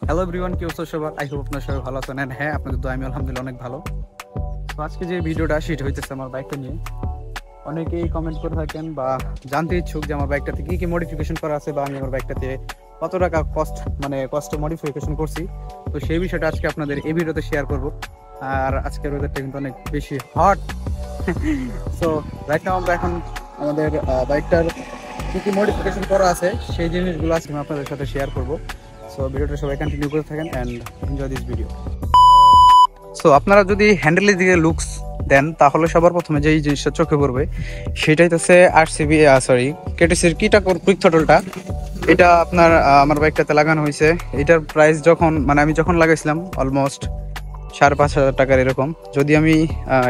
Hello everyone, কি অবস্থা সবার? আই হোপ আপনারা সবাই ভালো আছেন। এন্ড হ্যাঁ, আপনাদের তো আমি আলহামদুলিল্লাহ অনেক ভালো। তো আজকে যে ভিডিওটা সেটা হইতেছে আমার বাইকটা নিয়ে। অনেকেই কমেন্ট করে থাকেন বা জানতে ইচ্ছুক যে আমার বাইকটাতে কি কি মডিফিকেশন করা আছে বা আমি আমার বাইকটাতে কত টাকা কষ্ট মডিফিকেশন করছি। তো সেই বিষয়টা আজকে আপনাদের এই ভিডিওতে শেয়ার করব। আর আজকের ওয়েদারটা কিন্তু অনেক বেশি হট। সো রাইট নাও আমরা এখন আমাদের বাইকটার কি কি মডিফিকেশন করা আছে সেই জিনিসগুলো আজকে আমি আপনাদের সাথে শেয়ার করব। সো ভিডিওটা সবাই কন্টিনিউ করে থাকেন and enjoy this video. So আপনারা যদি হ্যান্ডেলের দিকে লুকস দেন তাহলে সবার প্রথমে যেই জিনিসটা চোখে পড়বে সেটাই হচ্ছে আরসিবি কেটিসির কিটা কুইক থ্রটলটা। এটা আপনার আমার বাইকটাতে লাগানো হয়েছে। এটার প্রাইস যখন আমি যখন লাগাইছিলাম অলমোস্ট 5,500 টাকার এরকম। যদি আমি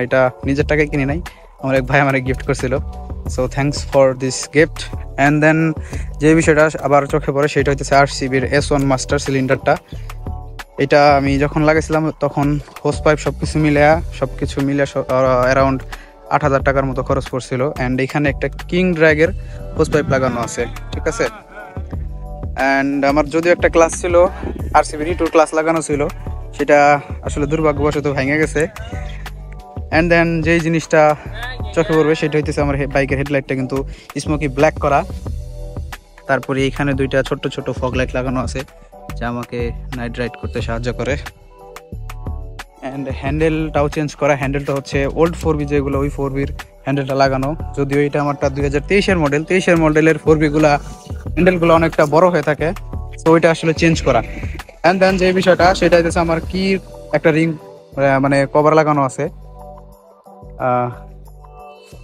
এটা নিজের টাকায় কিনে নাই, আমার এক ভাই আমার গিফট করছিল। So thanks for this gift. And then যে বিষয়টা আবার চোখে পড়ে সেটা হচ্ছে আরসিবির S1 মাস্টার সিলিন্ডারটা। এটা আমি যখন লাগাইছিলাম তখন হোস পাইপ সবকিছু মিলে অ্যারাউন্ড 8,000 টাকার মতো খরচ পড়ছিল। অ্যান্ড এখানে একটা কিং ড্র্যাগের হোস পাইপ লাগানো আছে, ঠিক আছে। অ্যান্ড আমার যদিও একটা ক্লাস ছিল, আরসিবি টুর ক্লাস লাগানো ছিল, সেটা আসলে দুর্ভাগ্যবশত ভেঙে গেছে। অ্যান্ড দেন যেই জিনিসটা চোখে পড়বে সেটা হইতেছে আমার বাইকের হেডলাইটটা কিন্তু স্মোকি ব্ল্যাক করা। তারপরে এখানে দুইটা ছোট্ট ছোট ফগ লাইট লাগানো আছে যা আমাকে নাইট রাইড করতে সাহায্য করে। অ্যান্ড হ্যান্ডেলটাও চেঞ্জ করা। হ্যান্ডেলটা হচ্ছে ওল্ড 4B যেগুলো, ওই 4Bর হ্যান্ডেলটা লাগানো। যদিও এটা আমারটা 2023-এর মডেল, 23-এর মডেলের 4B হ্যান্ডেলগুলো অনেকটা বড় হয়ে থাকে, তো ওইটা আসলে চেঞ্জ করা। অ্যান্ড দেন যে বিষয়টা সেটা হচ্ছে আমার কি একটা রিং কভার লাগানো আছে।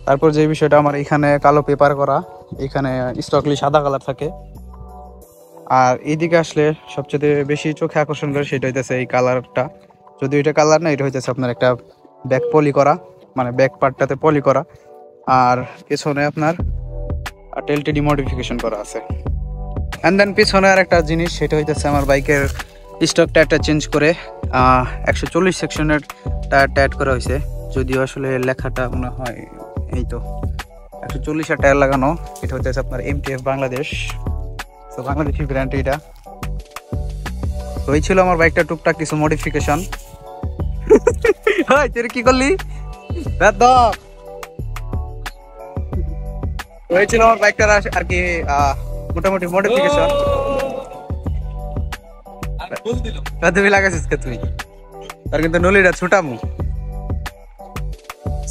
তারপর যে বিষয়টা আমার এখানে কালো পেপার করা, এখানে স্টকলি সাদা কালার থাকে। আর এইদিকে আসলে সবচেয়ে বেশি চোখে আকর্ষণ করে সেটা হইতেছে এই কালারটা। যদি এটা কালার না, এটা হইতেছে আপনার একটা ব্যাক পলি করা, ব্যাক পার্টটাতে পলি করা। আর পেছনে আপনার টেলটিডি মডিফিকেশন করা আছে। অ্যান্ড দেন পেছনে আর একটা জিনিস সেটা হইতেছে আমার বাইকের স্টক টায়ারটা চেঞ্জ করে 140 সেকশনের টায়ারটা অ্যাড করা হয়েছে। যদিও আসলে লেখাটা মনে হয় এই তো 140-এর টায়ার লাগানো। এটা হইতেছে আপনার MTF বাংলাদেশ, তো বাংলাদেশি ব্র্যান্ড এটা। তো এই ছিল আমার বাইকটা টুকটাক কিছু মডিফিকেশন। তুই কি করলি? এই ছিল আমার বাইকটার আর কি মোটামুটি মডিফিকেশন। তুমি লাগাইছিস কে তুই? তার কিন্তু নলিটা ছুটামু।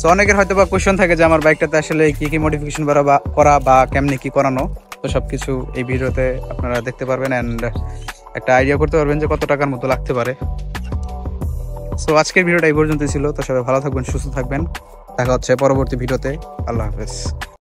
সো অনেকের হয়তো বা কোয়েশ্চন থাকে যে আমার বাইকটাতে আসলে কি কি মডিফিকেশন করা বা কেমনি কি করানো। তো সবকিছু এই ভিডিওতে আপনারা দেখতে পারবেন অ্যান্ড একটা আইডিয়া করতে পারবেন যে কত টাকার মতো লাগতে পারে। সো আজকের ভিডিওটা এই পর্যন্ত ছিল। তো সবাই ভালো থাকবেন, সুস্থ থাকবেন। দেখা হচ্ছে পরবর্তী ভিডিওতে। আল্লাহ হাফেজ।